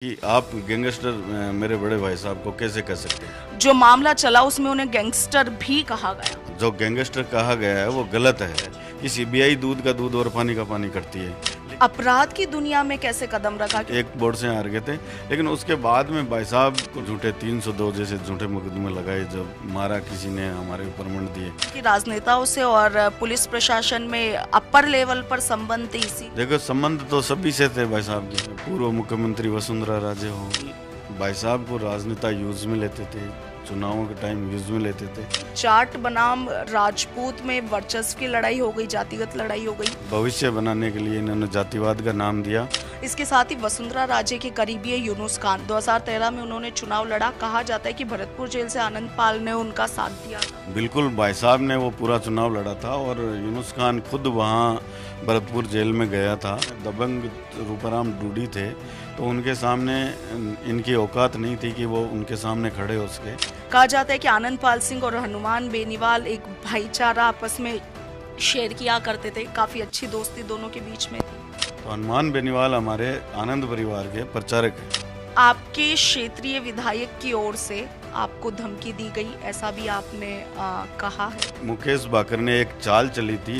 कि आप गैंगस्टर मेरे बड़े भाई साहब को कैसे कह सकते हैं? जो मामला चला उसमें उन्हें गैंगस्टर भी कहा गया। जो गैंगस्टर कहा गया है वो गलत है कि सीबीआई दूध का दूध और पानी का पानी करती है। अपराध की दुनिया में कैसे कदम रखा एक बोर्ड से हार गए थे, लेकिन उसके बाद में भाई साहब को झूठे 302 जैसे झूठे मुकदमे लगाए, जब मारा किसी ने, हमारे ऊपर मंड दिए। कि राजनेताओं से और पुलिस प्रशासन में अपर लेवल पर संबंध थे इसी। देखो, संबंध तो सभी से थे भाई साहब के। पूर्व मुख्यमंत्री वसुंधरा राजे हो, भाई साहब को राजनेता यूज में लेते थे, चुनावों के टाइम यूज में लेते थे। जाट बनाम राजपूत में वर्चस्व की लड़ाई हो गई, जातिगत लड़ाई हो गई। भविष्य बनाने के लिए इन्होंने जातिवाद का नाम दिया। इसके साथ ही वसुंधरा राजे के करीबी है यूनुस खान। 2013 में उन्होंने चुनाव लड़ा। कहा जाता है कि भरतपुर जेल से आनंद पाल ने उनका साथ दिया था। बिल्कुल, भाई साहब ने वो पूरा चुनाव लड़ा था और यूनुस खान खुद वहाँ भरतपुर जेल में गया था। दबंग रूपाराम डूडी थे, तो उनके सामने इनकी औकात नहीं थी कि वो उनके सामने खड़े हो सके। कहा जाता है कि आनंद पाल सिंह और हनुमान बेनीवाल एक भाईचारा आपस में शेयर किया करते थे। काफी अच्छी दोस्ती दोनों के बीच में थी। तो हनुमान बेनीवाल हमारे आनंद परिवार के प्रचारक हैं। आपके क्षेत्रीय विधायक की ओर से आपको धमकी दी गई, ऐसा भी आपने कहा है। मुकेश बाकर ने एक चाल चली थी।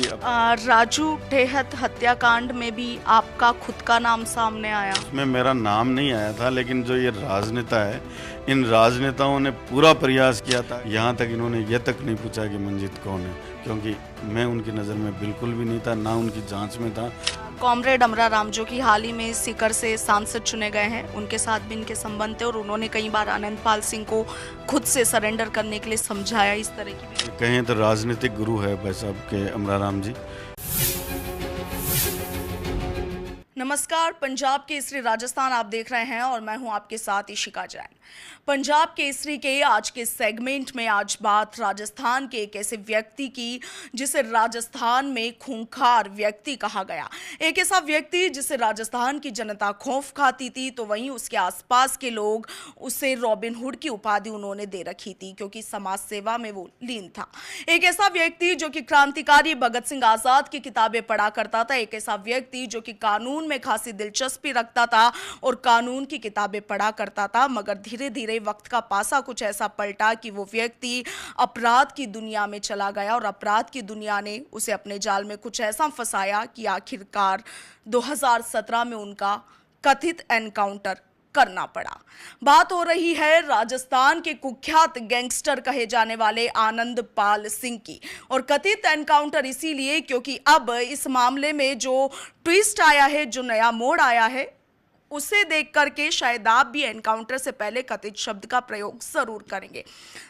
राजू टेहत हत्याकांड में भी आपका खुद का नाम सामने आया। उसमें मेरा नाम नहीं आया था, लेकिन जो ये राजनेता है, इन राजनेताओं ने पूरा प्रयास किया था। यहाँ तक इन्होंने ये तक नहीं पूछा कि मंजीत कौन है, क्योंकि मैं उनकी नज़र में बिल्कुल भी नहीं था, ना उनकी जांच में था। कॉमरेड अमरा राम, जो कि हाल ही में सीकर से सांसद चुने गए हैं, उनके साथ भी इनके संबंध थे और उन्होंने कई बार आनंद पाल सिंह को खुद से सरेंडर करने के लिए समझाया। इस तरह की भी कहें तो राजनीतिक गुरु है भाई साहब के अमरा राम जी। नमस्कार, पंजाब केसरी राजस्थान आप देख रहे हैं और मैं हूं आपके साथ इशिका जैन। पंजाब केसरी के आज के सेगमेंट में आज बात राजस्थान के एक ऐसे व्यक्ति की जिसे राजस्थान में खूंखार व्यक्ति कहा गया। एक ऐसा व्यक्ति जिसे राजस्थान की जनता खौफ खाती थी, तो वहीं उसके आसपास के लोग उसे रॉबिन हुड की उपाधि उन्होंने दे रखी थी, क्योंकि समाज सेवा में वो लीन था। एक ऐसा व्यक्ति जो कि क्रांतिकारी भगत सिंह आजाद की किताबें पढ़ा करता था। एक ऐसा व्यक्ति जो कि कानून में खासी दिलचस्पी रखता था और कानून की किताबें पढ़ा करता था। मगर धीरे धीरे वक्त का पासा कुछ ऐसा पलटा कि वो व्यक्ति अपराध की दुनिया में चला गया और अपराध की दुनिया ने उसे अपने जाल में कुछ ऐसा फंसाया कि आखिरकार 2017 में उनका कथित एनकाउंटर करना पड़ा। बात हो रही है राजस्थान के कुख्यात गैंगस्टर कहे जाने वाले आनंद पाल सिंह की, और कथित एनकाउंटर इसीलिए क्योंकि अब इस मामले में जो ट्विस्ट आया है, जो नया मोड़ आया है, उसे देख करके शायद आप भी एनकाउंटर से पहले कथित शब्द का प्रयोग जरूर करेंगे।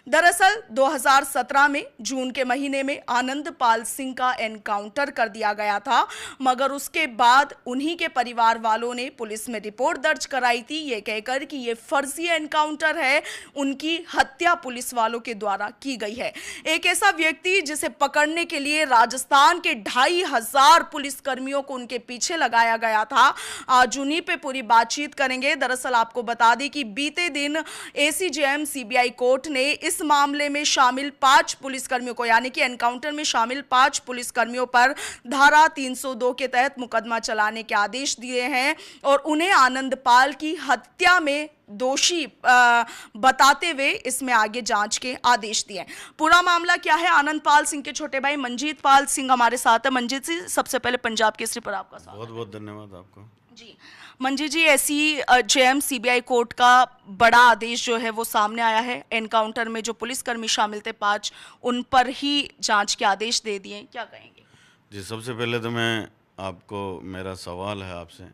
दरअसल 2017 में जून के महीने में आनंद पाल सिंह का एनकाउंटर कर दिया गया था, मगर उसके बाद उन्हीं के परिवार वालों ने पुलिस में रिपोर्ट दर्ज कराई थी, ये कहकर कि ये फर्जी एनकाउंटर है, उनकी हत्या पुलिस वालों के द्वारा की गई है। एक ऐसा व्यक्ति जिसे पकड़ने के लिए राजस्थान के 2500 पुलिसकर्मियों को उनके पीछे लगाया गया था। आज उन्हीं पे पूरी बातचीत करेंगे। दरअसल आपको बता दें कि बीते दिन एसीजेएम सीबीआई कोर्ट ने इस मामले में शामिल 5 पुलिसकर्मियों को, यानी कि एनकाउंटर में शामिल 5 पुलिसकर्मियों पर धारा 302 के तहत मुकदमा चलाने के आदेश दिए हैं और उन्हें आनंद पाल की हत्या में दोषी बताते हुए इसमें आगे जांच के आदेश दिए। पूरा मामला क्या है? आनंद पाल सिंह के छोटे भाई मंजीत पाल सिंह हमारे साथ है। मंजीत जी, सबसे पहले पंजाब केसरी पर आपका स्वागत। बहुत बहुत धन्यवाद आपको जी। मंजीत जी, ऐसी जेएम सीबीआई कोर्ट का बड़ा आदेश जो है वो सामने आया है। एनकाउंटर में जो पुलिसकर्मी शामिल थे 5, उन पर ही जांच के आदेश दे दिए, क्या कहेंगे? जी, सबसे पहले तो मैं आपको, मेरा सवाल है आपसे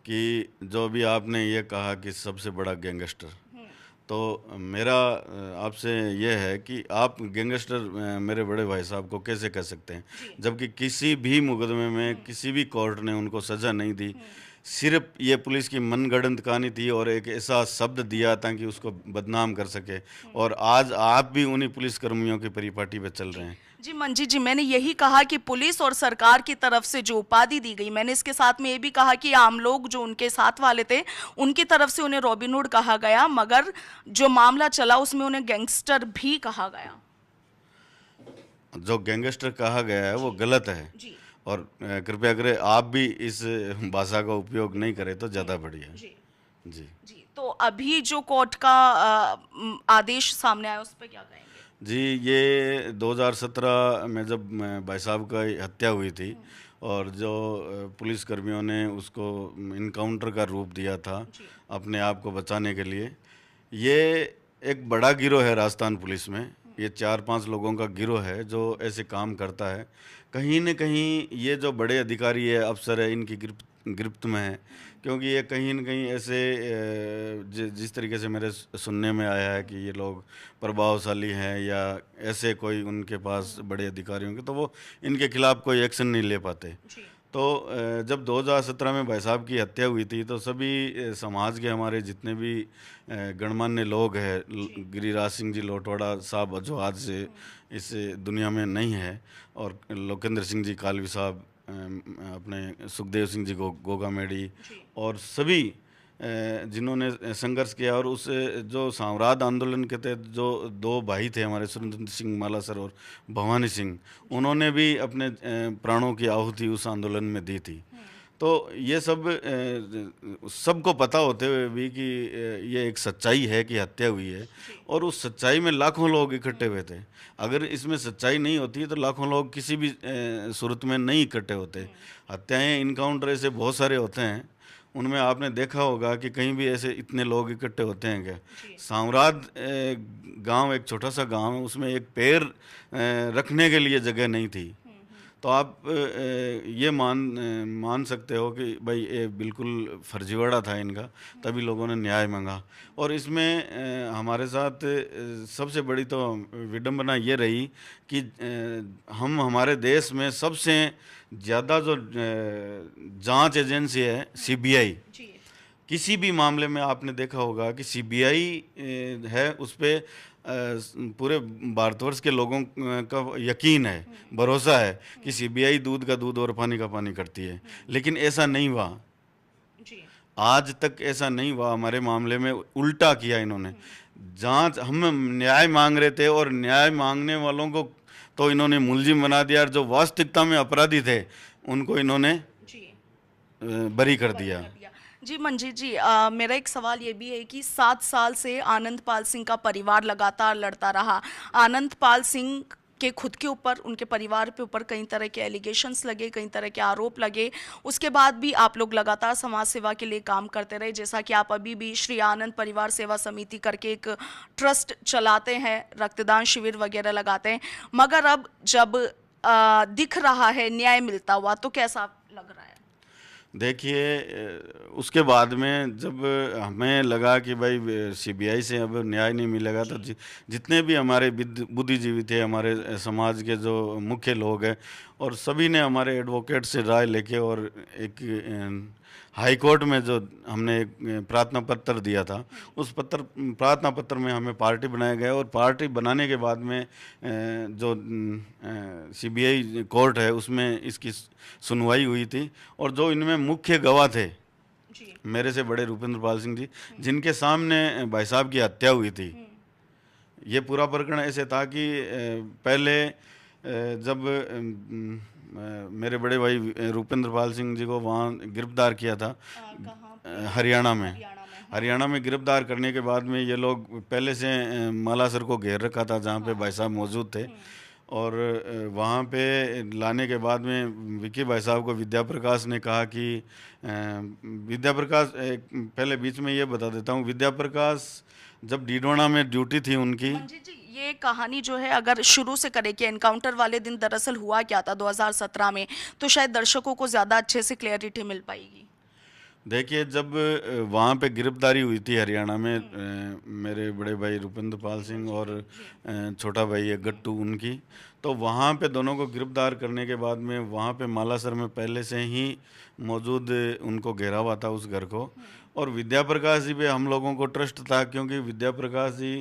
कि जो भी आपने ये कहा कि सबसे बड़ा गैंगस्टर, तो मेरा आपसे ये है कि आप गैंगस्टर मेरे बड़े भाई साहब को कैसे कह सकते हैं, जबकि किसी भी मुकदमे में किसी भी कोर्ट ने उनको सज़ा नहीं दी। सिर्फ ये पुलिस की मनगढ़ंत कहानी थी और एक ऐसा शब्द दिया ताकि उसको बदनाम कर सके, और आज आप भी उन्हीं पुलिसकर्मियों की परिपाटी पे चल रहे हैं। जी मंजीत जी, मैंने यही कहा कि पुलिस और सरकार की तरफ से जो उपाधि दी गई, मैंने इसके साथ में ये भी कहा कि आम लोग जो उनके साथ वाले थे उनकी तरफ से उन्हें रॉबिन हुड कहा गया, मगर जो मामला चला उसमें उन्हें गैंगस्टर भी कहा गया। जो गैंगस्टर कहा गया है वो गलत है, और कृपया करें आप भी इस भाषा का उपयोग नहीं करें तो ज़्यादा बढ़िया। जी जी, तो अभी जो कोर्ट का आदेश सामने आया उस पर क्या कहेंगे? जी, ये 2017 में जब भाई साहब का हत्या हुई थी और जो पुलिस कर्मियों ने उसको इनकाउंटर का रूप दिया था जी। अपने आप को बचाने के लिए, ये एक बड़ा गिरोह है राजस्थान पुलिस में। ये 4-5 लोगों का गिरोह है जो ऐसे काम करता है। कहीं न कहीं ये जो बड़े अधिकारी है, अफ़सर है, इनकी गिरफ्त में है। क्योंकि ये कहीं न कहीं ऐसे जिस तरीके से मेरे सुनने में आया है कि ये लोग प्रभावशाली हैं या ऐसे कोई उनके पास बड़े अधिकारी होंगे, तो वो इनके खिलाफ़ कोई एक्शन नहीं ले पाते। जी। तो जब 2017 में भाई साहब की हत्या हुई थी तो सभी समाज के हमारे जितने भी गणमान्य लोग हैं, जी। गिरिराज सिंह जी लोटवाड़ा साहब जो आज से इस दुनिया में नहीं है, और लोकेंद्र सिंह जी कालवी साहब, अपने सुखदेव सिंह जी गोगा मेडी, जी। और सभी जिन्होंने संघर्ष किया, और उस जो साम्राज्य आंदोलन के तहत जो दो भाई थे हमारे, सुरेंद्र सिंह मालासर और भवानी सिंह, उन्होंने भी अपने प्राणों की आहुति उस आंदोलन में दी थी। तो ये सब सबको पता होते हुए भी कि ये एक सच्चाई है कि हत्या हुई है, और उस सच्चाई में लाखों लोग इकट्ठे हुए थे। अगर इसमें सच्चाई नहीं होती तो लाखों लोग किसी भी सूरत में नहीं इकट्ठे होते। हत्याएं, इनकाउंटर ऐसे बहुत सारे होते हैं, उनमें आपने देखा होगा कि कहीं भी ऐसे इतने लोग इकट्ठे होते हैं क्या? साम्राज्य गांव, एक छोटा सा गांव है, उसमें एक पैर रखने के लिए जगह नहीं थी। तो आप ये मान सकते हो कि भाई ये बिल्कुल फर्जीवाड़ा था इनका, तभी लोगों ने न्याय मांगा। और इसमें हमारे साथ सबसे बड़ी तो विडंबना ये रही कि हम हमारे देश में सबसे ज़्यादा जो जांच एजेंसी है सीबीआई, जी। किसी भी मामले में आपने देखा होगा कि सीबीआई है, उस पर पूरे भारतवर्ष के लोगों का यकीन है, भरोसा है कि सीबीआई दूध का दूध और पानी का पानी करती है। लेकिन ऐसा नहीं हुआ, जी। आज तक ऐसा नहीं हुआ। हमारे मामले में उल्टा किया इन्होंने। जांच, हम न्याय मांग रहे थे और न्याय मांगने वालों को तो इन्होंने मुलजिम बना दिया, और जो वास्तविकता में अपराधी थे उनको इन्होंने जी। बरी कर दिया। कर दिया। जी मंजीत जी, मेरा एक सवाल ये भी है कि 7 साल से आनंद पाल सिंह का परिवार लगातार लड़ता रहा। आनंद पाल सिंह के खुद के ऊपर, उनके परिवार पे ऊपर कई तरह के एलिगेशंस लगे, कई तरह के आरोप लगे। उसके बाद भी आप लोग लगातार समाज सेवा के लिए काम करते रहे, जैसा कि आप अभी भी श्री आनंद परिवार सेवा समिति करके एक ट्रस्ट चलाते हैं, रक्तदान शिविर वगैरह लगाते हैं। मगर अब जब दिख रहा है न्याय मिलता हुआ, तो कैसा लग रहा है? देखिए, उसके बाद में जब हमें लगा कि भाई सीबीआई से अब न्याय नहीं मिलेगा, तो जितने भी हमारे बुद्धिजीवी थे, हमारे समाज के जो मुख्य लोग हैं, और सभी ने हमारे एडवोकेट से राय लेके और एक हाई कोर्ट में जो हमने एक प्रार्थना पत्र दिया था, उस प्रार्थना पत्र में हमें पार्टी बनाया गया, और पार्टी बनाने के बाद में जो सीबीआई कोर्ट है उसमें इसकी सुनवाई हुई थी। और जो इनमें मुख्य गवाह थे, जी। मेरे से बड़े रुपेंद्र पाल सिंह जी, जिनके सामने भाई साहब की हत्या हुई थी, ये पूरा प्रकरण ऐसे था कि पहले जब मेरे बड़े भाई रुपेंद्र पाल सिंह जी को वहाँ गिरफ्तार किया था, हरियाणा में। हरियाणा में गिरफ्तार करने के बाद में ये लोग पहले से मालासर को घेर रखा था, जहाँ पे भाई साहब मौजूद थे। और वहाँ पे लाने के बाद में विकी भाई साहब को विद्या प्रकाश ने कहा कि विद्या प्रकाश, पहले बीच में ये बता देता हूँ, विद्या प्रकाश जब डीडवाना में ड्यूटी थी उनकी। मंजीत जी, ये कहानी जो है अगर शुरू से करें कि एनकाउंटर वाले दिन दरअसल हुआ क्या था 2017 में, तो शायद दर्शकों को ज़्यादा अच्छे से क्लैरिटी मिल पाएगी। देखिए, जब वहाँ पे गिरफ्तारी हुई थी हरियाणा में, मेरे बड़े भाई रुपेंद्र पाल सिंह और छोटा भाई है गट्टू उनकी, तो वहाँ पे दोनों को गिरफ्तार करने के बाद में वहाँ पे मालासर में पहले से ही मौजूद उनको घेरा हुआ था उस घर को। और विद्या प्रकाश जी पे हम लोगों को ट्रस्ट था, क्योंकि विद्या प्रकाश जी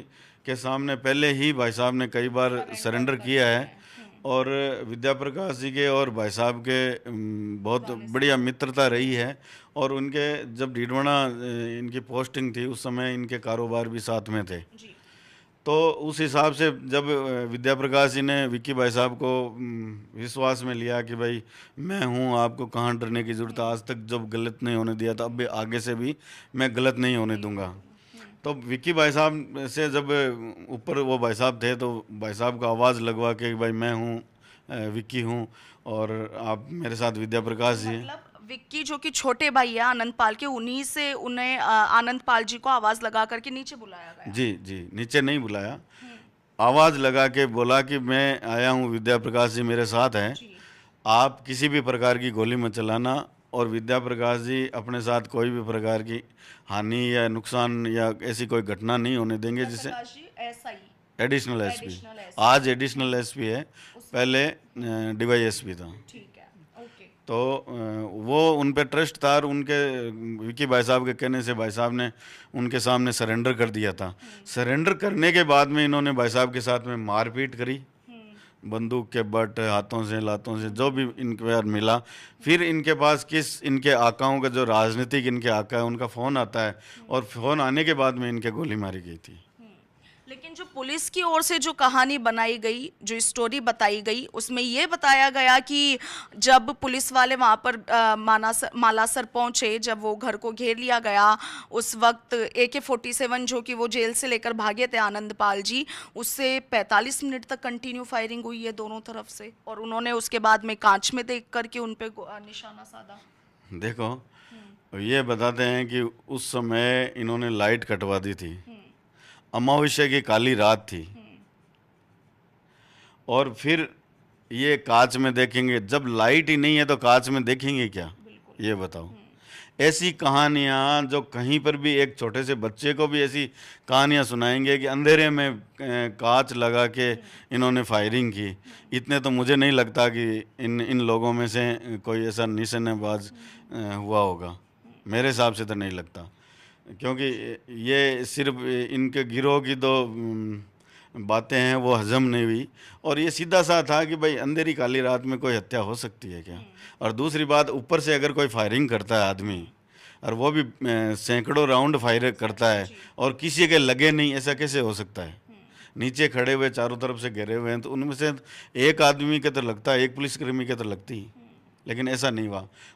के सामने पहले ही भाई साहब ने कई बार सरेंडर किया है, और विद्या प्रकाश जी के और भाई साहब के बहुत बढ़िया मित्रता रही है। और उनके जब डीडवाना इनकी पोस्टिंग थी उस समय इनके कारोबार भी साथ में थे। तो उस हिसाब से जब विद्या प्रकाश जी ने विक्की भाई साहब को विश्वास में लिया कि भाई मैं हूँ, आपको कहाँ डरने की ज़रूरत है, आज तक जब गलत नहीं होने दिया था, अब भी आगे से भी मैं गलत नहीं होने दूंगा। तो विक्की भाई साहब से जब ऊपर वो भाई साहब थे, तो भाई साहब का आवाज़ लगवा के भाई मैं हूँ, विक्की हूँ, और आप मेरे साथ विद्या प्रकाश जी हैं। मतलब विक्की जो कि छोटे भाई है आनंद पाल के, उन्हीं से उन्हें आनंद पाल जी को आवाज लगा करके नीचे बुलाया गया। जी जी, नीचे नहीं बुलाया, आवाज़ लगा के बोला कि मैं आया हूँ, विद्या प्रकाश जी मेरे साथ हैं, जी। आप किसी भी प्रकार की गोली मत चलाना, और विद्या प्रकाश जी अपने साथ कोई भी प्रकार की हानि या नुकसान या ऐसी कोई घटना नहीं होने देंगे, जिससे प्रकाश जी ऐसा ही एडिशनल एसपी, एडिशनल एसपी। आज एडिशनल एसपी है, पहले डीवाईएसपी था। ठीक है, ओके। तो वो उन पे ट्रस्ट था, और उनके विकी भाई साहब के कहने से भाई साहब ने उनके सामने सरेंडर कर दिया था। सरेंडर करने के बाद में इन्होंने भाई साहब के साथ में मारपीट करी, बंदूक के बट, हाथों से, लातों से, जो भी इनके पास मिला। फिर इनके पास इनके आकाओं का, जो राजनीतिक इनके आका है, उनका फ़ोन आता है, और फ़ोन आने के बाद में इनके गोली मारी गई थी। लेकिन जो पुलिस की ओर से जो कहानी बनाई गई, जो स्टोरी बताई गई, उसमें ये बताया गया कि जब पुलिस वाले वहाँ पर मालासर पहुँचे, जब वो घर को घेर लिया गया, उस वक्त AK-47 जो कि वो जेल से लेकर भागे थे आनंद पाल जी, उससे 45 मिनट तक कंटिन्यू फायरिंग हुई है दोनों तरफ से, और उन्होंने उसके बाद में कांच में देख करके उन पे निशाना साधा। देखो, ये बताते हैं कि उस समय इन्होंने लाइट कटवा दी थी, अमावस्या की काली रात थी, और फिर ये कांच में देखेंगे, जब लाइट ही नहीं है तो कांच में देखेंगे क्या, ये बताओ। ऐसी कहानियाँ जो कहीं पर भी, एक छोटे से बच्चे को भी ऐसी कहानियाँ सुनाएंगे कि अंधेरे में कांच लगा के इन्होंने फायरिंग की, इतने तो मुझे नहीं लगता कि इन लोगों में से कोई ऐसा निशानेबाज हुआ होगा, मेरे हिसाब से तो नहीं लगता, क्योंकि ये सिर्फ इनके गिरोह की तो बातें हैं, वो हजम नहीं हुई, और ये सीधा सा था कि भाई अंधेरी काली रात में कोई हत्या हो सकती है क्या। और दूसरी बात, ऊपर से अगर कोई फायरिंग करता है आदमी, और वो भी सैकड़ों राउंड फायर करता है, और किसी के लगे नहीं, ऐसा कैसे हो सकता है। नीचे खड़े हुए चारों तरफ से घिरे हुए हैं, तो उनमें से एक आदमी के तो लगता है, एक पुलिसकर्मी के तो लगती, लेकिन ऐसा नहीं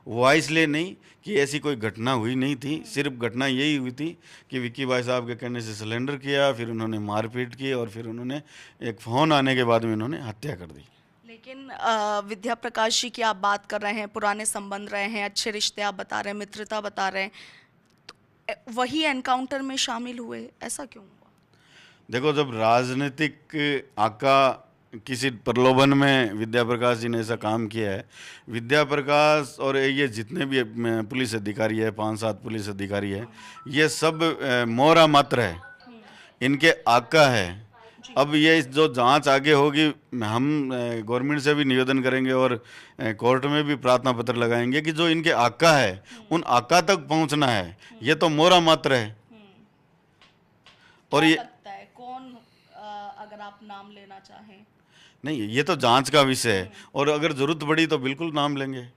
हुआ इसलिए नहीं कि ऐसी कोई घटना हुई नहीं थी, सिर्फ घटना यही हुई थी कि विक्की भाई साहब के कहने से सिलेंडर किया, फिर उन्होंने मारपीट की, और फिर उन्होंने एक फ़ोन आने के बाद में उन्होंने हत्या कर दी। लेकिन विद्या प्रकाश जी की आप बात कर रहे हैं, पुराने संबंध रहे हैं, अच्छे रिश्ते आप बता रहे हैं, मित्रता बता रहे हैं, तो वही एनकाउंटर में शामिल हुए, ऐसा क्यों हुआ? देखो, जब राजनीतिक आका किसी प्रलोभन में विद्या प्रकाश जी ने ऐसा काम किया है, विद्या प्रकाश और ये जितने भी पुलिस अधिकारी है, 5-7 पुलिस अधिकारी है, ये सब मोहरा मात्र है, इनके आका है। अब ये जो जांच आगे होगी, हम गवर्नमेंट से भी निवेदन करेंगे और कोर्ट में भी प्रार्थना पत्र लगाएंगे कि जो इनके आका है, उन आका तक पहुंचना है, ये तो मोहरा मात्र है। और ये लगता है कौन, अगर आप नाम लेना चाहें? नहीं, ये तो जांच का विषय है, और अगर जरूरत पड़ी तो बिल्कुल नाम लेंगे,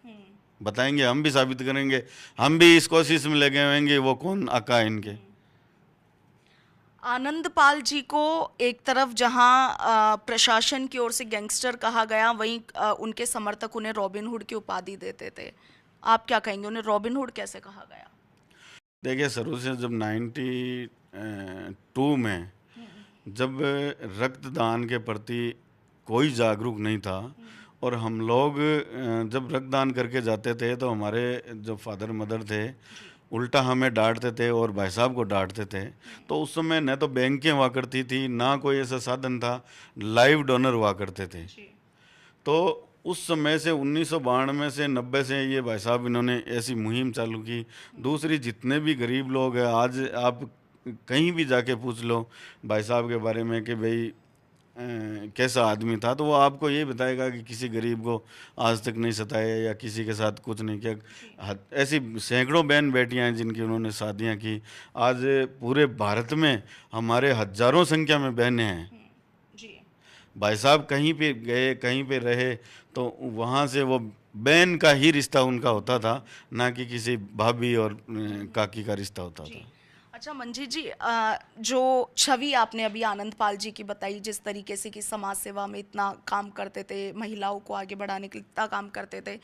बताएंगे, हम भी साबित करेंगे, हम भी इस कोशिश में लगे होंगे वो कौन आका है इनके। आनंद पाल जी को एक तरफ जहां प्रशासन की ओर से गैंगस्टर कहा गया, वहीं उनके समर्थक उन्हें रॉबिन हुड की उपाधि देते थे। आप क्या कहेंगे, उन्हें रॉबिन हुड कैसे कहा गया? देखिए, शुरू से जब 92 में जब रक्तदान के प्रति कोई जागरूक नहीं था, और हम लोग जब रक्तदान करके जाते थे, तो हमारे जो फादर मदर थे उल्टा हमें डांटते थे और भाई साहब को डांटते थे। तो उस समय न तो बैंकें हुआ करती थी, ना कोई ऐसा साधन था, लाइव डोनर हुआ करते थे। तो उस समय से 1992 से 90 से ये भाई साहब इन्होंने ऐसी मुहिम चालू की। दूसरी, जितने भी गरीब लोग हैं, आज आप कहीं भी जाके पूछ लो भाई साहब के बारे में कि भाई कैसा आदमी था, तो वो आपको ये बताएगा कि किसी गरीब को आज तक नहीं सताया या किसी के साथ कुछ नहीं किया। ऐसी सैकड़ों बहन बेटियां हैं जिनकी उन्होंने शादियां की। आज पूरे भारत में हमारे हजारों संख्या में बहनें हैं। भाई साहब कहीं पे गए, कहीं पे रहे, तो वहाँ से वो बहन का ही रिश्ता उनका होता था, ना कि किसी भाभी और काकी का रिश्ता होता था। अच्छा मंजीत जी, जो छवि आपने अभी आनंदपाल जी की बताई, जिस तरीके से कि समाज सेवा में इतना काम करते थे, महिलाओं को आगे बढ़ाने के लिए इतना काम करते थे,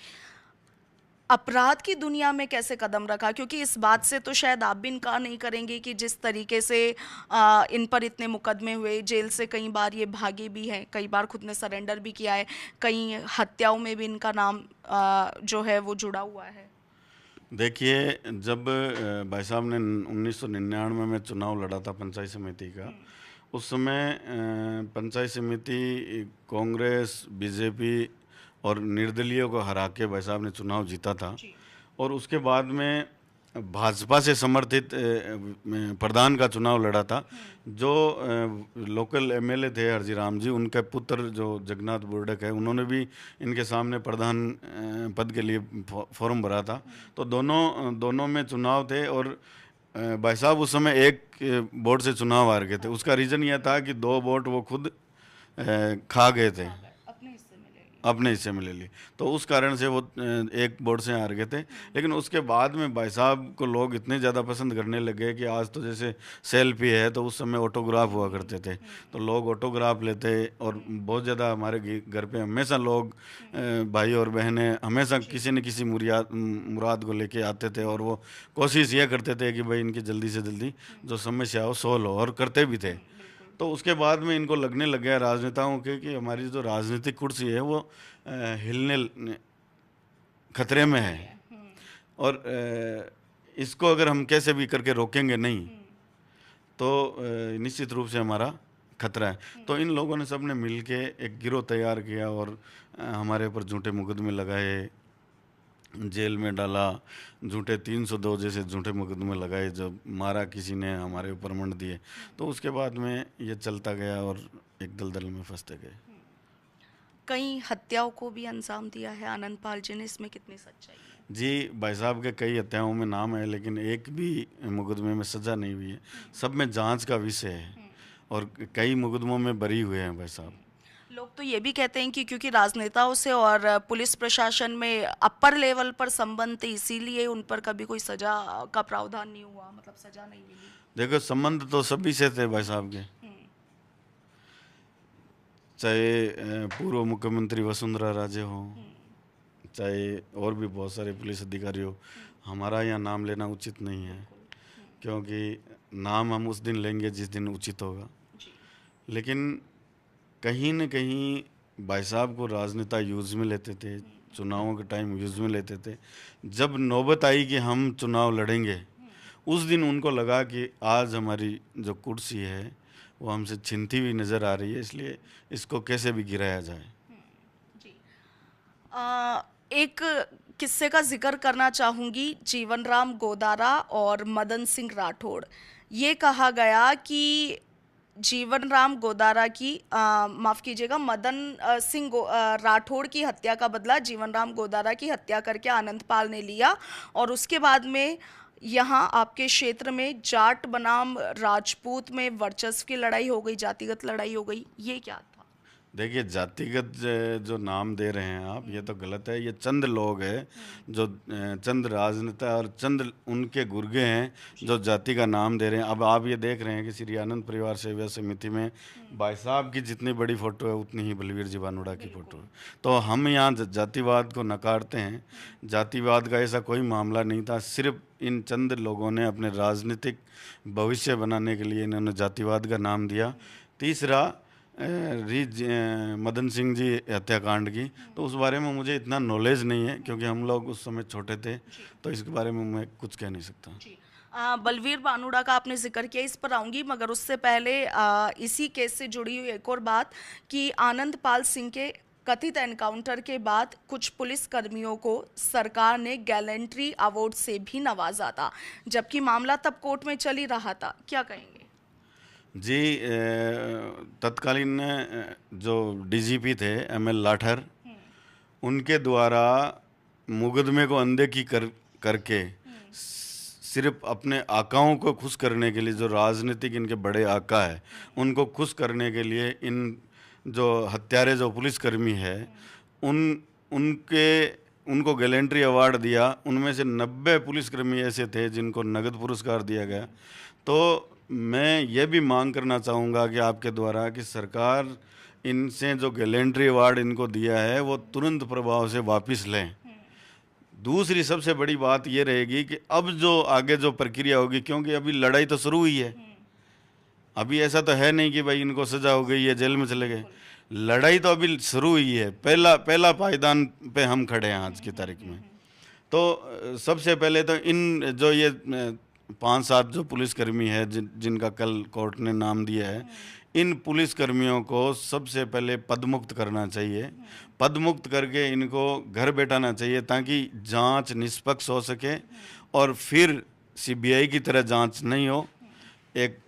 अपराध की दुनिया में कैसे कदम रखा? क्योंकि इस बात से तो शायद आप भी इनकार नहीं करेंगे कि जिस तरीके से इन पर इतने मुकदमे हुए, जेल से कई बार ये भागे भी हैं, कई बार खुद ने सरेंडर भी किया है, कई हत्याओं में भी इनका नाम जो है वो जुड़ा हुआ है। देखिए, जब भाई साहब ने 1999 में चुनाव लड़ा था पंचायत समिति का, उस समय पंचायत समिति कांग्रेस, बीजेपी और निर्दलीय को हरा के भाई साहब ने चुनाव जीता था। जी। और उसके बाद में भाजपा से समर्थित प्रधान का चुनाव लड़ा था। जो लोकल एमएलए थे हरजी राम जी, उनके पुत्र जो जगन्नाथ बुर्डक है, उन्होंने भी इनके सामने प्रधान पद के लिए फॉर्म भरा था। तो दोनों में चुनाव थे और भाई साहब उस समय एक वोट से चुनाव हार गए थे। उसका रीज़न यह था कि 2 वोट वो खुद खा गए थे, अपने हिस्से में ले लिया। अपने हिस्से में ले ली। तो उस कारण से वो एक वोट से हार गए थे। लेकिन उसके बाद में भाई साहब को लोग इतने ज़्यादा पसंद करने लगे कि आज तो जैसे सेल्फी है, तो उस समय ऑटोग्राफ हुआ करते थे, तो लोग ऑटोग्राफ लेते। और बहुत ज़्यादा हमारे घर पे हमेशा लोग भाई और बहनें हमेशा किसी न किसी मुराद को लेके आते थे। और वो कोशिश ये करते थे कि भाई इनकी जल्दी से जल्दी जो समस्या हो सोल्व हो, और करते भी थे। तो उसके बाद में इनको लगने लग गया राजनेताओं के कि हमारी जो राजनीतिक कुर्सी है वो हिलने खतरे में है। और इसको अगर हम कैसे भी करके रोकेंगे नहीं, तो निश्चित रूप से हमारा खतरा है। तो इन लोगों ने सबने मिलके एक गिरोह तैयार किया और हमारे ऊपर झूठे मुकदमे लगाए, जेल में डाला, झूठे 302 जैसे झूठे मुकदमे लगाए, जब मारा किसी ने, हमारे ऊपर मंड दिए। तो उसके बाद में ये चलता गया और एक दलदल में फंसते गए। कई हत्याओं को भी अंजाम दिया है आनंदपाल जी ने, इसमें कितनी सच्चाई है? जी, भाई साहब के कई हत्याओं में नाम है, लेकिन एक भी मुकदमे में सज़ा नहीं हुई है। सब में जांच का विषय है और कई मुकदमों में बरी हुए हैं भाई साहब। लोग तो ये भी कहते हैं कि क्योंकि राजनेताओं से और पुलिस प्रशासन में अपर लेवल पर संबंध थे, इसीलिए उन पर कभी कोई सजा का प्रावधान नहीं हुआ, मतलब सजा नहीं मिली। देखो, संबंध तो सभी से थे भाई साहब के, चाहे पूर्व मुख्यमंत्री वसुंधरा राजे हो, चाहे और भी बहुत सारे पुलिस अधिकारी हो। हमारा यहाँ नाम लेना उचित नहीं है, क्योंकि नाम हम उस दिन लेंगे जिस दिन उचित होगा। लेकिन कहीं न कहीं भाई साहब को राजनेता यूज़ में लेते थे, चुनावों के टाइम यूज़ में लेते थे। जब नौबत आई कि हम चुनाव लड़ेंगे, उस दिन उनको लगा कि आज हमारी जो कुर्सी है वो हमसे छिनती हुई नज़र आ रही है, इसलिए इसको कैसे भी गिराया जाए। जी। एक किस्से का जिक्र करना चाहूँगी, जीवनराम गोदारा और मदन सिंह राठौड़। ये कहा गया कि जीवनराम गोदारा की माफ़ कीजिएगा, मदन सिंह राठौड़ की हत्या का बदला जीवनराम गोदारा की हत्या करके आनंदपाल ने लिया। और उसके बाद में यहाँ आपके क्षेत्र में जाट बनाम राजपूत में वर्चस्व की लड़ाई हो गई, जातिगत लड़ाई हो गई। ये क्या था? देखिए, जातिगत जो नाम दे रहे हैं आप, ये तो गलत है। ये चंद लोग हैं जो चंद राजनेता और चंद उनके गुर्गे हैं जो जाति का नाम दे रहे हैं। अब आप ये देख रहे हैं कि श्री आनंद परिवार सेवा समिति में भाई साहब की जितनी बड़ी फ़ोटो है उतनी ही बलवीर जी भानोड़ा की फ़ोटो है। तो हम यहाँ जातिवाद को नकारते हैं। जातिवाद का ऐसा कोई मामला नहीं था, सिर्फ इन चंद लोगों ने अपने राजनीतिक भविष्य बनाने के लिए इन्होंने जातिवाद का नाम दिया। तीसरा, मदन सिंह जी हत्याकांड की, तो उस बारे में मुझे इतना नॉलेज नहीं है, क्योंकि हम लोग उस समय छोटे थे, तो इसके बारे में मैं कुछ कह नहीं सकता। जी। बलवीर भानोड़ा का आपने जिक्र किया, इस पर आऊंगी, मगर उससे पहले इसी केस से जुड़ी हुई एक और बात कि आनंदपाल सिंह के कथित एनकाउंटर के बाद कुछ पुलिस कर्मियों को सरकार ने गैलेंट्री अवार्ड से भी नवाजा था, जबकि मामला तब कोर्ट में चल ही रहा था। क्या कहेंगे? जी, तत्कालीन जो डीजीपी थे एमएल लाठर, उनके द्वारा मुकदमे को अनदेखी करके सिर्फ अपने आकाओं को खुश करने के लिए, जो राजनीतिक इनके बड़े आका है उनको खुश करने के लिए, इन जो हत्यारे जो पुलिसकर्मी है उनको गैलेंट्री अवार्ड दिया। उनमें से 90 पुलिसकर्मी ऐसे थे जिनको नगद पुरस्कार दिया गया। तो मैं ये भी मांग करना चाहूँगा कि आपके द्वारा कि सरकार इनसे जो गैलेंट्री अवार्ड इनको दिया है वो तुरंत प्रभाव से वापस लें। दूसरी सबसे बड़ी बात ये रहेगी कि अब जो आगे जो प्रक्रिया होगी, क्योंकि अभी लड़ाई तो शुरू हुई है, अभी ऐसा तो है नहीं कि भाई इनको सजा हो गई है, जेल में चले गए। लड़ाई तो अभी शुरू हुई है, पहला पहला पायदान पे हम खड़े हैं आज की तारीख में। तो सबसे पहले तो इन जो ये 5-7 जो पुलिसकर्मी है जिनका कल कोर्ट ने नाम दिया है, इन पुलिसकर्मियों को सबसे पहले पदमुक्त करना चाहिए। पदमुक्त करके इनको घर बैठाना चाहिए ताकि जांच निष्पक्ष हो सके और फिर सीबीआई की तरह जांच नहीं हो, एक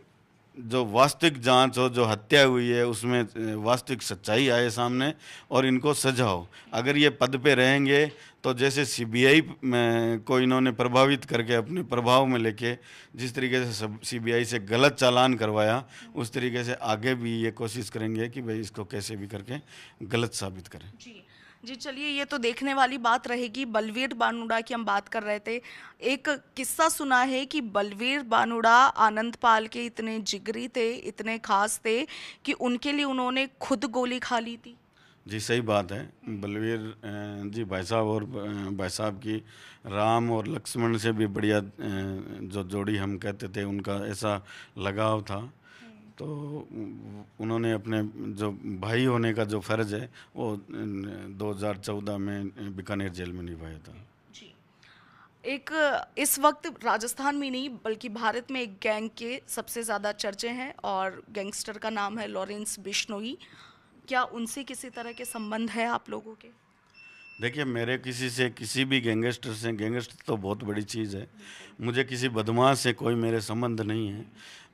जो वास्तविक जांच हो, जो हत्या हुई है उसमें वास्तविक सच्चाई आए सामने और इनको सजा हो। अगर ये पद पे रहेंगे तो जैसे सीबीआई को इन्होंने प्रभावित करके अपने प्रभाव में लेके जिस तरीके से सीबीआई से गलत चालान करवाया, उस तरीके से आगे भी ये कोशिश करेंगे कि भाई इसको कैसे भी करके गलत साबित करें। जी जी, चलिए ये तो देखने वाली बात रहेगी। बलवीर बानुड़ा की हम बात कर रहे थे। एक किस्सा सुना है कि बलवीर बानुड़ा आनंदपाल के इतने जिगरी थे, इतने खास थे कि उनके लिए उन्होंने खुद गोली खा ली थी। जी सही बात है। बलवीर जी भाई साहब और भाई साहब की राम और लक्ष्मण से भी बढ़िया जो जोड़ी हम कहते थे, उनका ऐसा लगाव था। तो उन्होंने अपने जो भाई होने का जो फर्ज है वो 2014 में बीकानेर जेल में निभाया था। जी, एक इस वक्त राजस्थान में नहीं बल्कि भारत में एक गैंग के सबसे ज़्यादा चर्चे हैं और गैंगस्टर का नाम है लॉरेंस बिश्नोई। क्या उनसे किसी तरह के संबंध है आप लोगों के? देखिए, मेरे किसी से किसी भी गैंगस्टर से, गैंगस्टर तो बहुत बड़ी चीज़ है, मुझे किसी बदमाश से कोई मेरे संबंध नहीं है।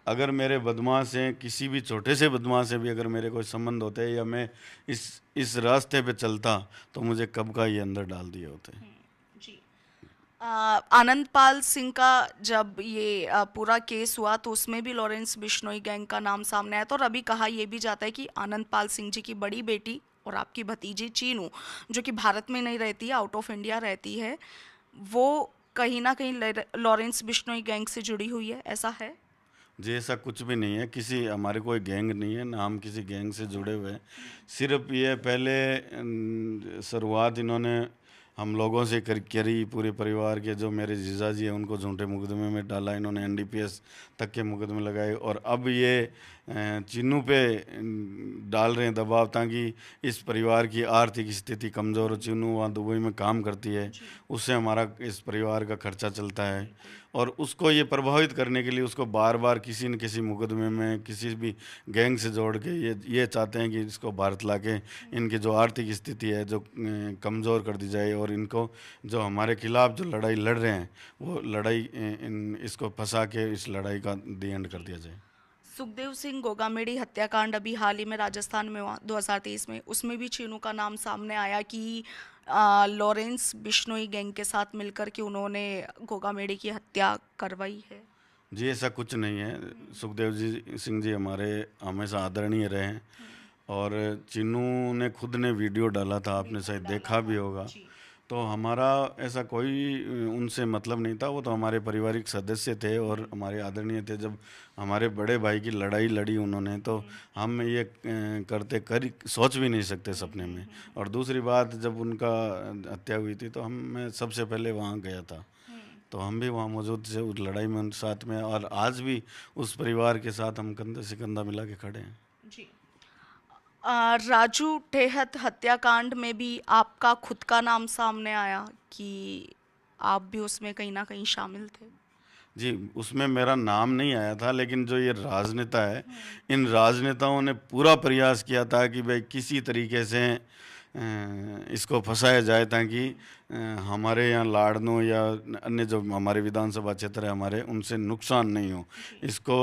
अगर मेरे बदमाश से, किसी भी छोटे से बदमाश से भी अगर मेरे कोई संबंध होते हैं या मैं इस रास्ते पे चलता तो मुझे कब का ये अंदर डाल दिए होते। जी, आनंदपाल सिंह का जब ये पूरा केस हुआ तो उसमें भी लॉरेंस बिश्नोई गैंग का नाम सामने आया था और अभी कहा यह भी जाता है कि आनंदपाल सिंह जी की बड़ी बेटी और आपकी भतीजी चीनू, जो कि भारत में नहीं रहती है, आउट ऑफ इंडिया रहती है, वो कहीं ना कहीं लॉरेंस बिश्नोई गैंग से जुड़ी हुई है, ऐसा है? जी ऐसा कुछ भी नहीं है, किसी हमारे कोई गैंग नहीं है ना, हम किसी गैंग से जुड़े हुए हैं। सिर्फ ये पहले शुरुआत इन्होंने हम लोगों से करी, पूरे परिवार के जो मेरे जीजा जी हैं उनको झूठे मुकदमे में डाला, इन्होंने एनडीपीएस तक के मुकदमे लगाए और अब ये चिन्नू पे डाल रहे हैं दबाव ताकि इस परिवार की आर्थिक स्थिति कमज़ोर हो। चिन्नू वहाँ दुबई में काम करती है, उससे हमारा इस परिवार का खर्चा चलता है और उसको ये प्रभावित करने के लिए उसको बार बार किसी न किसी मुकदमे में किसी भी गैंग से जोड़ के ये चाहते हैं कि इसको भारत लाके इनकी जो आर्थिक स्थिति है जो कमज़ोर कर दी जाए और इनको जो हमारे खिलाफ जो लड़ाई लड़ रहे हैं वो लड़ाई इसको फंसा के इस लड़ाई का दी एंड कर दिया जाए। सुखदेव सिंह गोगामेड़ी हत्याकांड अभी हाल ही में राजस्थान में हुआ 2023 में, उसमें भी चीनू का नाम सामने आया कि लॉरेंस बिश्नोई गैंग के साथ मिलकर के उन्होंने गोगामेड़ी की हत्या करवाई है। जी ऐसा कुछ नहीं है। सुखदेव जी सिंह जी हमारे हमेशा आदरणीय रहे हैं और चिन्नू ने खुद ने वीडियो डाला था, आपने शायद देखा भी होगा। तो हमारा ऐसा कोई उनसे मतलब नहीं था, वो तो हमारे पारिवारिक सदस्य थे और हमारे आदरणीय थे। जब हमारे बड़े भाई की लड़ाई लड़ी उन्होंने तो हम ये सोच भी नहीं सकते सपने में। और दूसरी बात, जब उनका हत्या हुई थी तो मैं सबसे पहले वहाँ गया था, तो हम भी वहाँ मौजूद थे उस लड़ाई में उन साथ में, और आज भी उस परिवार के साथ हम कंधे से कंधा मिला के खड़े हैं। जी, राजू ठेहत हत्याकांड में भी आपका खुद का नाम सामने आया कि आप भी उसमें कहीं ना कहीं शामिल थे। जी उसमें मेरा नाम नहीं आया था, लेकिन जो ये राजनेता है, इन राजनेताओं ने पूरा प्रयास किया था कि भाई किसी तरीके से इसको फंसाया जाए ताकि हमारे यहाँ लाड़नों या अन्य जो हमारे विधानसभा क्षेत्र है हमारे, उनसे नुकसान नहीं हो, इसको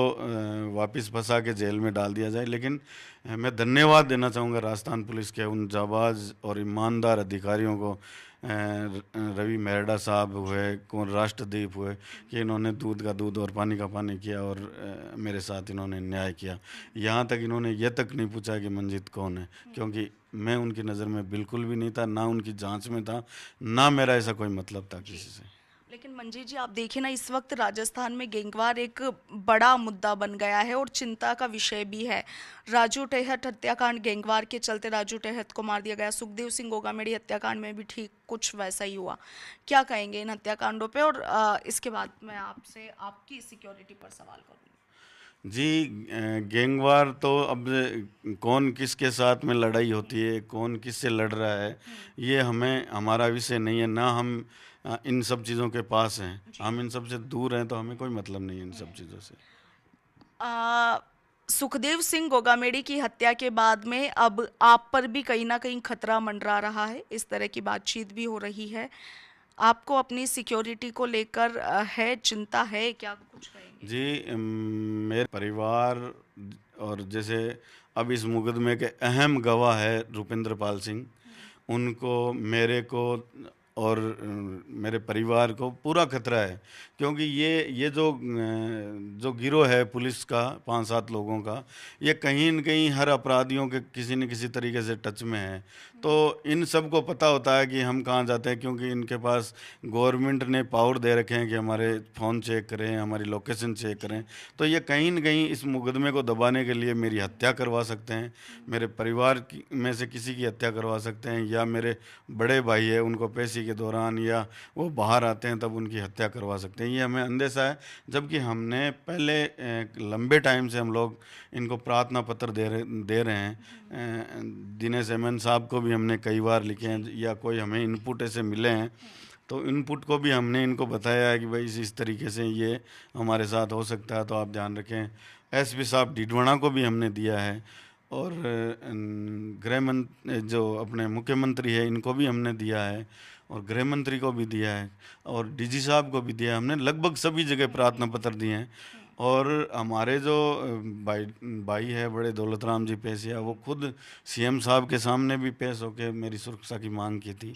वापस फंसा के जेल में डाल दिया जाए। लेकिन मैं धन्यवाद देना चाहूँगा राजस्थान पुलिस के उन जाबाज और ईमानदार अधिकारियों को, रवि मेहरा साहब हुए, कौन राष्ट्रदीप हुए, कि इन्होंने दूध का दूध और पानी का पानी किया और मेरे साथ इन्होंने न्याय किया। यहाँ तक इन्होंने ये तक नहीं पूछा कि मंजीत कौन है, क्योंकि मैं उनकी नज़र में बिल्कुल भी नहीं था, ना उनकी जांच में था, ना मेरा ऐसा कोई मतलब था किसी से। लेकिन मंजी जी आप देखिए ना, इस वक्त राजस्थान में गैंगवार एक बड़ा मुद्दा बन गया है और चिंता का विषय भी है। राजू टेहट हत्याकांड, गैंगवार के चलते राजू टेहट को मार दिया गया। सुखदेव सिंह गोगामेड़ी हत्याकांड में भी ठीक कुछ वैसा ही हुआ। क्या कहेंगे इन हत्याकांडों पे? और इसके बाद मैं आपसे आपकी सिक्योरिटी पर सवाल करूँगी। जी, गैंगवार तो अब कौन किसके साथ में लड़ाई होती है, कौन किससे लड़ रहा है, ये हमें हमारा विषय नहीं है। ना हम इन सब चीज़ों के पास हैं, हम इन सब से दूर हैं, तो हमें कोई मतलब नहीं है इन सब चीज़ों से। आ, सुखदेव सिंह गोगामेड़ी की हत्या के बाद में अब आप पर भी कहीं ना कहीं खतरा मंडरा रहा है, इस तरह की बातचीत भी हो रही है। आपको अपनी सिक्योरिटी को लेकर है चिंता है क्या? कुछ कहेंगे? जी, मेरे परिवार और जैसे अब इस मुकदमे के अहम गवाह है रुपेंद्र पाल सिंह, उनको, मेरे को और मेरे परिवार को पूरा खतरा है, क्योंकि ये जो गिरोह है पुलिस का 5-7 लोगों का, ये कहीं न कहीं हर अपराधियों के किसी न किसी तरीके से टच में है। तो इन सब को पता होता है कि हम कहाँ जाते हैं, क्योंकि इनके पास गवर्नमेंट ने पावर दे रखे हैं कि हमारे फ़ोन चेक करें, हमारी लोकेशन चेक करें। तो ये कहीं न कहीं इस मुकदमे को दबाने के लिए मेरी हत्या करवा सकते हैं, मेरे परिवार में से किसी की हत्या करवा सकते हैं, या मेरे बड़े भाई है उनको पेशी के दौरान, या वो बाहर आते हैं तब उनकी हत्या करवा सकते हैं। ये हमें अंदेशा है, जबकि हमने पहले लंबे टाइम से हम लोग इनको प्रार्थना पत्र दे रहे हैं। दिनेश एमएन साहब को भी हमने कई बार लिखे हैं, या कोई हमें इनपुट ऐसे मिले हैं, तो इनपुट को भी हमने इनको बताया है कि भाई इस तरीके से ये हमारे साथ हो सकता है, तो आप ध्यान रखें। एसपी साहब डीडवाना को भी हमने दिया है, और जो अपने मुख्यमंत्री है इनको भी हमने दिया है, और गृह मंत्री को भी दिया है, और डीजी साहब को भी दिया है। हमने लगभग सभी जगह प्रार्थना पत्र दिए हैं। और हमारे जो भाई है बड़े दौलत राम जी पेशिया, वो खुद सीएम साहब के सामने भी पेश होकर मेरी सुरक्षा की मांग की थी।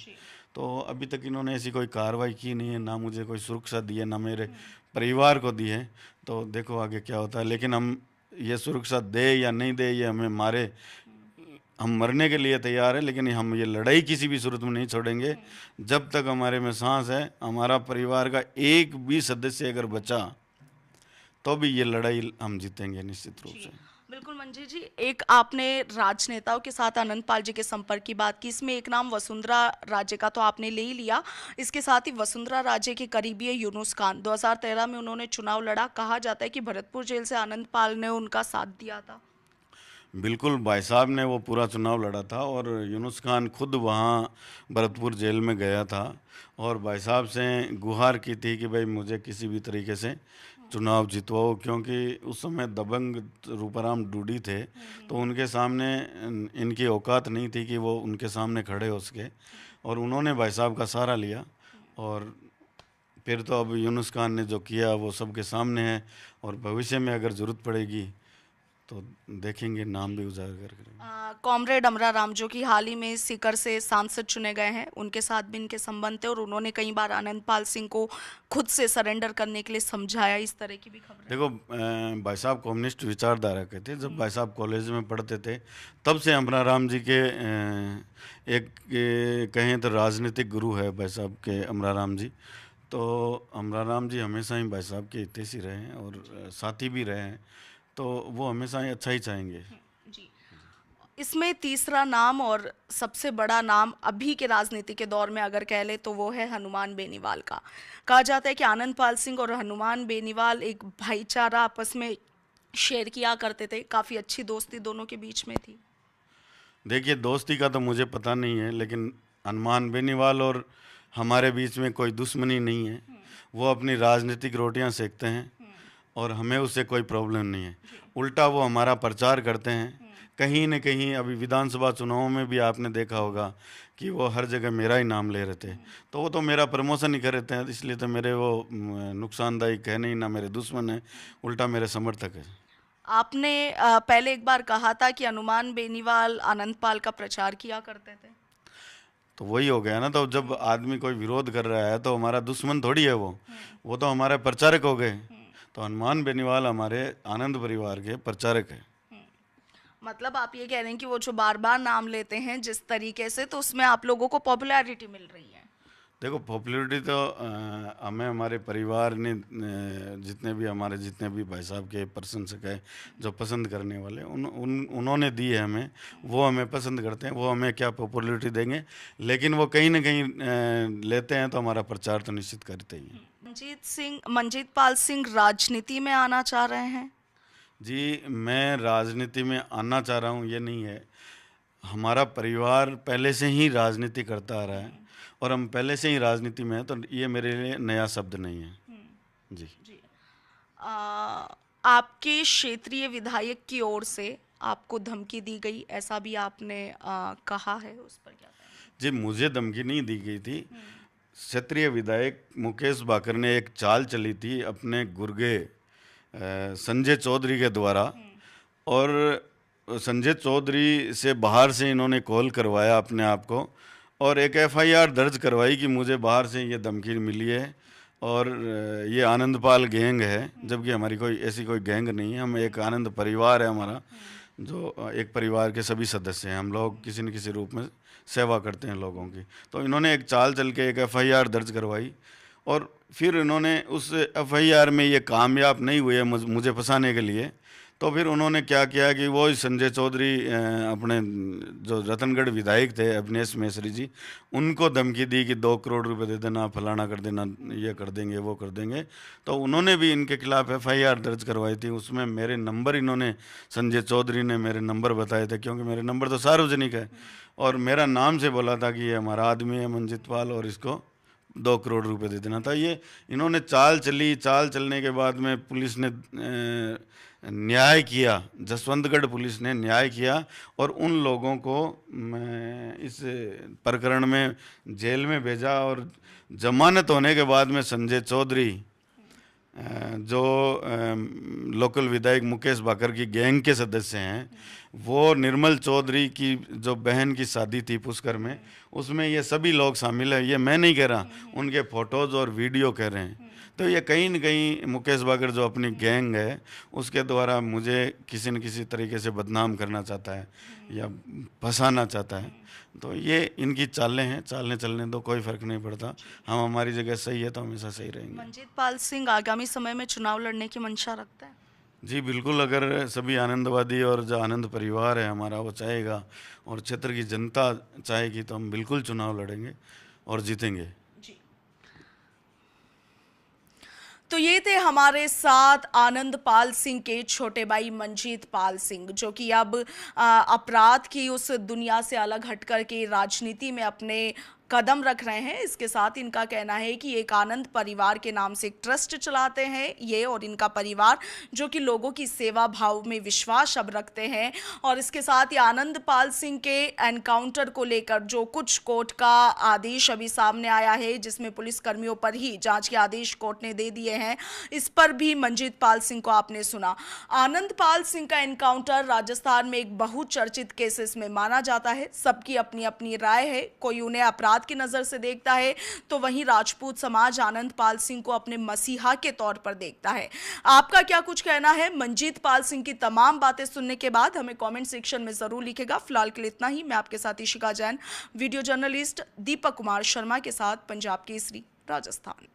तो अभी तक इन्होंने ऐसी कोई कार्रवाई की नहीं है, ना मुझे कोई सुरक्षा दी है, ना मेरे परिवार को दी है। तो देखो आगे क्या होता है, लेकिन हम ये सुरक्षा दे या नहीं दे, ये हमें मारे, हम मरने के लिए तैयार है, लेकिन हम ये लड़ाई किसी भी सूरत में नहीं छोड़ेंगे। जब तक हमारे में सांस है, हमारा परिवार का एक भी सदस्य अगर बचा, तो भी ये लड़ाई हम जीतेंगे निश्चित रूप से। बिल्कुल मंजी जी, एक आपने राजनेताओं के साथ आनंदपाल जी के संपर्क की बात की, इसमें एक नाम वसुंधरा राजे का तो आपने ले ही लिया। इसके साथ ही वसुंधरा राजे के करीबी है यूनुस खान। 2013 में उन्होंने चुनाव लड़ा, कहा जाता है कि भरतपुर जेल से आनंदपाल ने उनका साथ दिया था। बिल्कुल, भाई साहब ने वो पूरा चुनाव लड़ा था, और यूनुस खान खुद वहाँ भरतपुर जेल में गया था, और भाई साहब से गुहार की थी कि भाई मुझे किसी भी तरीके से चुनाव जितवाओ, क्योंकि उस समय दबंग रूपाराम डूडी थे, तो उनके सामने इनकी औकात नहीं थी कि वो उनके सामने खड़े हो सके, और उन्होंने भाई साहब का सहारा लिया। और फिर तो अब यूनुस खान ने जो किया वो सबके सामने है, और भविष्य में अगर ज़रूरत पड़ेगी तो देखेंगे, नाम भी उजागर करेंगे। कॉमरेड अमरा राम जो कि हाल ही में सीकर से सांसद चुने गए हैं, उनके साथ भी इनके संबंध थे, और उन्होंने कई बार आनंदपाल सिंह को खुद से सरेंडर करने के लिए समझाया, इस तरह की भी खबर। देखो, भाई साहब कम्युनिस्ट विचारधारा के थे। जब भाई साहब कॉलेज में पढ़ते थे, तब से अमरा राम जी के कहें तो राजनीतिक गुरु है भाई साहब के अमरा राम जी। तो अमरा राम जी हमेशा ही भाई साहब के हितैषी रहे हैं, और साथी भी रहे हैं, तो वो हमेशा ही अच्छा ही चाहेंगे। जी, इसमें तीसरा नाम और सबसे बड़ा नाम अभी के राजनीति के दौर में अगर कह ले तो वो है हनुमान बेनीवाल का। कहा जाता है कि आनंदपाल सिंह और हनुमान बेनीवाल एक भाईचारा आपस में शेयर किया करते थे, काफ़ी अच्छी दोस्ती दोनों के बीच में थी। देखिए, दोस्ती का तो मुझे पता नहीं है, लेकिन हनुमान बेनीवाल और हमारे बीच में कोई दुश्मनी नहीं है। वो अपनी राजनीतिक रोटियां सेकते हैं, और हमें उससे कोई प्रॉब्लम नहीं है। उल्टा वो हमारा प्रचार करते हैं। कहीं न कहीं अभी विधानसभा चुनाव में भी आपने देखा होगा कि वो हर जगह मेरा ही नाम ले रहे थे, तो वो तो मेरा प्रमोशन ही कर रहे थे, इसलिए तो मेरे वो नुकसानदायक है नहीं, ना मेरे दुश्मन है, उल्टा मेरे समर्थक है। आपने पहले एक बार कहा था कि हनुमान बेनीवाल आनंदपाल का प्रचार किया करते थे। तो वही हो गया ना, तो जब आदमी कोई विरोध कर रहा है तो हमारा दुश्मन थोड़ी है वो तो हमारे प्रचारक हो गए। तो हनुमान बेनीवाल हमारे आनंद परिवार के प्रचारक हैं। मतलब आप ये कह रहे हैं कि वो जो बार बार नाम लेते हैं जिस तरीके से, तो उसमें आप लोगों को पॉपुलैरिटी मिल रही है। देखो पॉपुलैरिटी तो हमें हमारे परिवार ने जितने भी भाई साहब के प्रशंसक है जो पसंद करने वाले उन्होंने दी है हमें, वो हमें पसंद करते हैं। वो हमें क्या पॉपुलैरिटी देंगे, लेकिन वो कहीं ना कहीं लेते हैं तो हमारा प्रचार तो निश्चित करते ही हैं। मनजीत पाल सिंह राजनीति में आना चाह रहे हैं? जी, मैं राजनीति में आना चाह रहा हूँ ये नहीं है। हमारा परिवार पहले से ही राजनीति करता आ रहा है और हम पहले से ही राजनीति में हैं, तो ये मेरे लिए नया शब्द नहीं है। जी जी। आपके क्षेत्रीय विधायक की ओर से आपको धमकी दी गई, ऐसा भी आपने कहा है, उस पर क्या कहेंगे? जी, मुझे धमकी नहीं दी गई थी। क्षेत्रीय विधायक मुकेश बाकर ने एक चाल चली थी अपने गुर्गे संजय चौधरी के द्वारा, और संजय चौधरी से बाहर से इन्होंने कॉल करवाया अपने आप को और एक एफआईआर दर्ज करवाई कि मुझे बाहर से ये धमकी मिली है और ये आनंदपाल गैंग है, जबकि हमारी कोई ऐसी कोई गैंग नहीं है। हम एक आनंद परिवार है हमारा, जो एक परिवार के सभी सदस्य हैं। हम लोग किसी न किसी रूप में सेवा करते हैं लोगों की। तो इन्होंने एक चाल चल के एक एफआईआर दर्ज करवाई और फिर इन्होंने उस एफआईआर में ये कामयाब नहीं हुए मुझे फंसाने के लिए। तो फिर उन्होंने क्या किया कि वो संजय चौधरी अपने जो रतनगढ़ विधायक थे अविनेश मेसरी जी, उनको धमकी दी कि 2 करोड़ रुपए दे देना, फलाना कर देना, ये कर देंगे, वो कर देंगे। तो उन्होंने भी इनके खिलाफ एफआईआर दर्ज करवाई थी। उसमें मेरे नंबर इन्होंने, संजय चौधरी ने मेरे नंबर बताए थे, क्योंकि मेरे नंबर तो सार्वजनिक है, और मेरा नाम से बोला था कि ये हमारा आदमी है मनजीत पाल और इसको 2 करोड़ रुपए दे देना था। ये इन्होंने चाल चलने के बाद में पुलिस ने न्याय किया, जसवंतगढ़ पुलिस ने न्याय किया और उन लोगों को इस प्रकरण में जेल में भेजा। और जमानत होने के बाद में संजय चौधरी जो लोकल विधायक मुकेश बाकर की गैंग के सदस्य हैं, वो निर्मल चौधरी की जो बहन की शादी थी पुष्कर में, उसमें ये सभी लोग शामिल हैं। ये मैं नहीं कह रहा, उनके फोटोज़ और वीडियो कह रहे हैं। तो ये कहीं न कहीं मुकेश बाकर जो अपनी गैंग है उसके द्वारा मुझे किसी न किसी तरीके से बदनाम करना चाहता है या फंसाना चाहता है। तो ये इनकी चालें हैं, चालें चलने दो, कोई फ़र्क नहीं पड़ता। हम हमारी जगह सही है तो हमेशा सही रहेंगे। मनजीत पाल सिंह आगामी समय में चुनाव लड़ने की मंशा रखता है? जी बिल्कुल, अगर सभी आनंदवादी और जो आनंद परिवार है हमारा वो चाहेगा और क्षेत्र की जनता चाहेगी तो हम बिल्कुल चुनाव लड़ेंगे और जीतेंगे। जी। तो ये थे हमारे साथ आनंद पाल सिंह के छोटे भाई मनजीत पाल सिंह, जो कि अब अपराध की उस दुनिया से अलग हट करके राजनीति में अपने कदम रख रहे हैं। इसके साथ इनका कहना है कि एक आनंद परिवार के नाम से एक ट्रस्ट चलाते हैं ये और इनका परिवार, जो कि लोगों की सेवा भाव में विश्वास अब रखते हैं। और इसके साथ ही आनंद पाल सिंह के एनकाउंटर को लेकर जो कुछ कोर्ट का आदेश अभी सामने आया है, जिसमें पुलिसकर्मियों पर ही जांच के आदेश कोर्ट ने दे दिए हैं, इस पर भी मनजीत पाल सिंह को आपने सुना। आनंद पाल सिंह का एनकाउंटर राजस्थान में एक बहुचर्चित केसेस में माना जाता है। सबकी अपनी अपनी राय है, कोई उन्हें अपराध की नजर से देखता है तो वहीं राजपूत समाज आनंद पाल सिंह को अपने मसीहा के तौर पर देखता है। आपका क्या कुछ कहना है? मनजीत पाल सिंह की तमाम बातें सुनने के बाद हमें कमेंट सेक्शन में जरूर लिखेगा। फिलहाल के लिए इतना ही। मैं आपके साथ इशिका जैन, वीडियो जर्नलिस्ट दीपक कुमार शर्मा के साथ, पंजाब केसरी, राजस्थान।